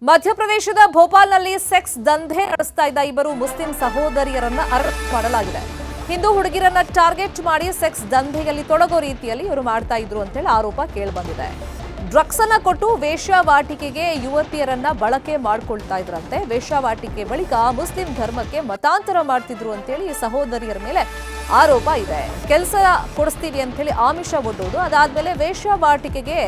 ಮಧ್ಯಪ್ರದೇಶದ ಭೋಪಾಲ್ನಲ್ಲಿ ಸೆಕ್ಸ್ ದಂಧೆ ನಡೆಸ್ತಾ ಇದ್ದ ಇಬ್ಬರು ಮುಸ್ಲಿಂ ಸಹೋದರಿಯರನ್ನ ಅರೆಸ್ಟ್ ಮಾಡಲಾಗಿದೆ. ಹಿಂದೂ ಹುಡುಗಿರನ್ನ ಟಾರ್ಗೆಟ್ ಮಾಡಿ ಸೆಕ್ಸ್ ದಂಧೆಯಲ್ಲಿ ತೊಡಗೋ ರೀತಿಯಲ್ಲಿ ಇವರು ಮಾಡ್ತಾ ಇದ್ರು ಅಂತೇಳಿ ಆರೋಪ ಕೇಳಿಬಂದಿದೆ. ಡ್ರಗ್ಸ್ ಅನ್ನ ಕೊಟ್ಟು ವೇಶ್ಯಾವಾಟಿಕೆಗೆ ಯುವತಿಯರನ್ನ ಬಳಕೆ ಮಾಡ್ಕೊಳ್ತಾ ಇದ್ರಂತೆ. ವೇಶ್ಯಾವಾಟಿಕೆ ಬಳಿಕ ಮುಸ್ಲಿಂ ಧರ್ಮಕ್ಕೆ ಮತಾಂತರ ಮಾಡ್ತಿದ್ರು ಅಂತೇಳಿ ಈ ಸಹೋದರಿಯರ ಮೇಲೆ ಆರೋಪ ಇದೆ. ಕೆಲಸ ಕೊಡಿಸ್ತೀವಿ ಅಂತೇಳಿ ಆಮಿಷ ಒಡ್ಡೋದು, ಅದಾದ್ಮೇಲೆ ವೇಶ್ಯಾವಾಟಿಕೆಗೆ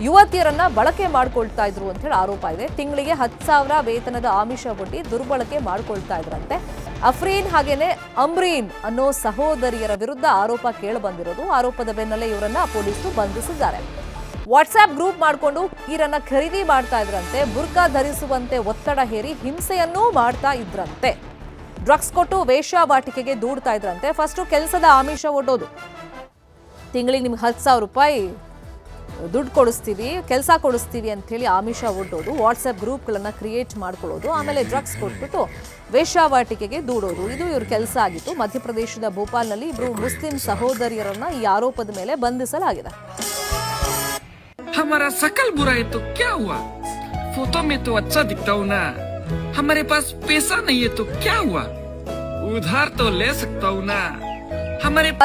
ಯುವತಿಯರನ್ನ ಬಳಕೆ ಮಾಡ್ಕೊಳ್ತಾ ಇದ್ರು ಅಂತ ಹೇಳಿ ಆರೋಪ ಇದೆ. ತಿಂಗಳಿಗೆ 10,000 ವೇತನದ ಆಮಿಷ ಒಡ್ಡಿ ದುರ್ಬಳಕೆ ಮಾಡ್ಕೊಳ್ತಾ ಇದ್ರಂತೆ. ಅಫ್ರೀನ್ ಹಾಗೇನೆ ಅಮ್ರೀನ್ ಅನ್ನೋ ಸಹೋದರಿಯರ ವಿರುದ್ಧ ಆರೋಪ ಕೇಳಿಬಂದಿರೋದು. ಆರೋಪದ ಬೆನ್ನಲ್ಲೇ ಇವರನ್ನ ಪೊಲೀಸರು ಬಂಧಿಸಿದ್ದಾರೆ. ವಾಟ್ಸ್ಆಪ್ ಗ್ರೂಪ್ ಮಾಡಿಕೊಂಡು ಹುಡುಗಿರನ್ನ ಖರೀದಿ ಮಾಡ್ತಾ ಇದ್ರಂತೆ. ಬುರ್ಕಾ ಧರಿಸುವಂತೆ ಒತ್ತಡ ಹೇರಿ ಹಿಂಸೆಯನ್ನೂ ಮಾಡ್ತಾ ಇದ್ರಂತೆ. ಡ್ರಗ್ಸ್ ಕೊಟ್ಟು ವೇಶ್ಯಾವಾಟಿಕೆಗೆ ದೂಡ್ತಾ ಇದ್ರಂತೆ. ಫಸ್ಟ್ ಕೆಲಸದ ಆಮಿಷ ಒಡ್ಡೋದು, ತಿಂಗಳಿಗೆ ನಿಮ್ಗೆ 10,000 ರೂಪಾಯಿ ದುಡ್ಡು ಕೊಡಿಸ್ತೀವಿ, ಕೆಲಸ ಕೊಡಿಸ್ತೀವಿ ಅಂತ ಹೇಳಿ ಆಮಿಷ ಒಡ್ಡೋದು, ವಾಟ್ಸ್ಆಪ್ ಗ್ರೂಪ್ಗಳನ್ನು ಕ್ರಿಯೇಟ್ ಮಾಡ್ಕೊಳ್ಳೋದು, ಆಮೇಲೆ ಡ್ರಗ್ಸ್ ಕೊಟ್ಬಿಟ್ಟು ವೇಶ್ಯಾವಾಟಿಕೆಗೆ ದೂಡೋದು, ಇದು ಇವ್ರ ಕೆಲಸ ಆಗಿತ್ತು. ಮಧ್ಯಪ್ರದೇಶದ ಭೋಪಾಲ್ನಲ್ಲಿ ಇಬ್ಬರು ಮುಸ್ಲಿಂ ಸಹೋದರಿಯರನ್ನ ಈ ಆರೋಪದ ಮೇಲೆ ಬಂಧಿಸಲಾಗಿದೆ. हमारा शकल बुरा है तो क्या हुआ, फोटो में तो अच्छा दिखता हूँ ना. हमारे पास पैसा नहीं है तो क्या हुआ, उधार तो ले सकता हूँ ना.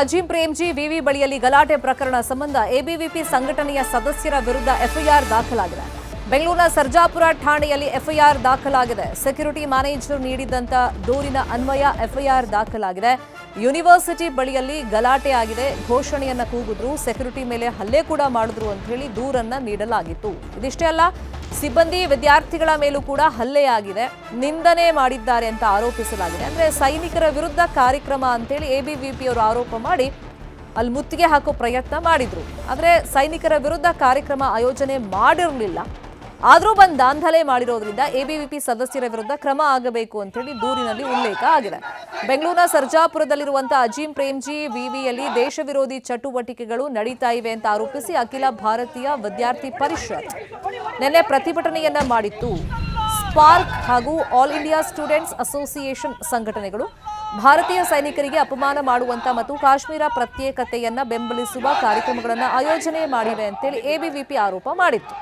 ಅಜೀಂ ಪ್ರೇಮ್ಜಿ ವಿವಿ ಬಳಿಯಲ್ಲಿ ಗಲಾಟೆ ಪ್ರಕರಣ ಸಂಬಂಧ ಎಬಿವಿಪಿ ಸಂಘಟನೆಯ ಸದಸ್ಯರ ವಿರುದ್ಧ ಎಫ್ಐಆರ್ ದಾಖಲಾಗಿದೆ. ಬೆಂಗಳೂರಿನ ಸರ್ಜಾಪುರ ಠಾಣೆಯಲ್ಲಿ ಎಫ್ಐಆರ್ ದಾಖಲಾಗಿದೆ. ಸೆಕ್ಯೂರಿಟಿ ಮ್ಯಾನೇಜರ್ ನೀಡಿದಂತ ದೂರಿನ ಅನ್ವಯ ಎಫ್ಐಆರ್ ದಾಖಲಾಗಿದೆ. ಯೂನಿವರ್ಸಿಟಿ ಬಳಿಯಲ್ಲಿ ಗಲಾಟೆ ಆಗಿದೆ, ಘೋಷಣೆಯನ್ನ ಕೂಗಿದ್ರು, ಸೆಕ್ಯೂರಿಟಿ ಮೇಲೆ ಹಲ್ಲೆ ಕೂಡ ಮಾಡಿದ್ರು ಅಂತ ಹೇಳಿ ದೂರನ್ನ ನೀಡಲಾಗಿತ್ತು. ಇದಿಷ್ಟೇ ಅಲ್ಲ, ಸಿಬ್ಬಂದಿ ವಿದ್ಯಾರ್ಥಿಗಳ ಮೇಲೂ ಕೂಡ ಹಲ್ಲೆಯಾಗಿದೆ, ನಿಂದನೆ ಮಾಡಿದ್ದಾರೆ ಅಂತ ಆರೋಪಿಸಲಾಗಿದೆ. ಅಂದ್ರೆ ಸೈನಿಕರ ವಿರುದ್ಧ ಕಾರ್ಯಕ್ರಮ ಅಂತೇಳಿ ಎಬಿವಿಪಿ ಅವರು ಆರೋಪ ಮಾಡಿ ಅಲ್ಲಿ ಮುತ್ತಿಗೆ ಹಾಕೋ ಪ್ರಯತ್ನ ಮಾಡಿದ್ರು. ಆದ್ರೆ ಸೈನಿಕರ ವಿರುದ್ಧ ಕಾರ್ಯಕ್ರಮ ಆಯೋಜನೆ ಮಾಡಿರಲಿಲ್ಲ, ಆದ್ರೂ ಬಂದು ದಾಂಧಲೆ ಮಾಡಿರೋದ್ರಿಂದ ಎಬಿವಿಪಿ ಸದಸ್ಯರ ವಿರುದ್ಧ ಕ್ರಮ ಆಗಬೇಕು ಅಂತೇಳಿ ದೂರಿನಲ್ಲಿ ಉಲ್ಲೇಖ ಆಗಿದೆ. ಬೆಂಗಳೂರಿನ ಸರ್ಜಾಪುರದಲ್ಲಿರುವಂತಹ ಅಜೀಂ ಪ್ರೇಮ್ಜಿ ವಿವಿಯಲ್ಲಿ ದೇಶ ವಿರೋಧಿ ಚಟುವಟಿಕೆಗಳು ನಡೀತಾ ಇವೆ ಅಂತ ಆರೋಪಿಸಿ ಅಖಿಲ ಭಾರತೀಯ ವಿದ್ಯಾರ್ಥಿ ಪರಿಷತ್ ನಿನ್ನೆ ಪ್ರತಿಭಟನೆಯನ್ನ ಮಾಡಿತ್ತು. ಸ್ಪಾರ್ಕ್ ಹಾಗೂ ಆಲ್ ಇಂಡಿಯಾ ಸ್ಟೂಡೆಂಟ್ಸ್ ಅಸೋಸಿಯೇಷನ್ ಸಂಘಟನೆಗಳು ಭಾರತೀಯ ಸೈನಿಕರಿಗೆ ಅಪಮಾನ ಮಾಡುವಂತ ಮತ್ತು ಕಾಶ್ಮೀರ ಪ್ರತ್ಯೇಕತೆಯನ್ನ ಬೆಂಬಲಿಸುವ ಕಾರ್ಯಕ್ರಮಗಳನ್ನು ಆಯೋಜನೆ ಮಾಡಿವೆ ಅಂತೇಳಿ ಎಬಿವಿಪಿ ಆರೋಪ ಮಾಡಿತ್ತು.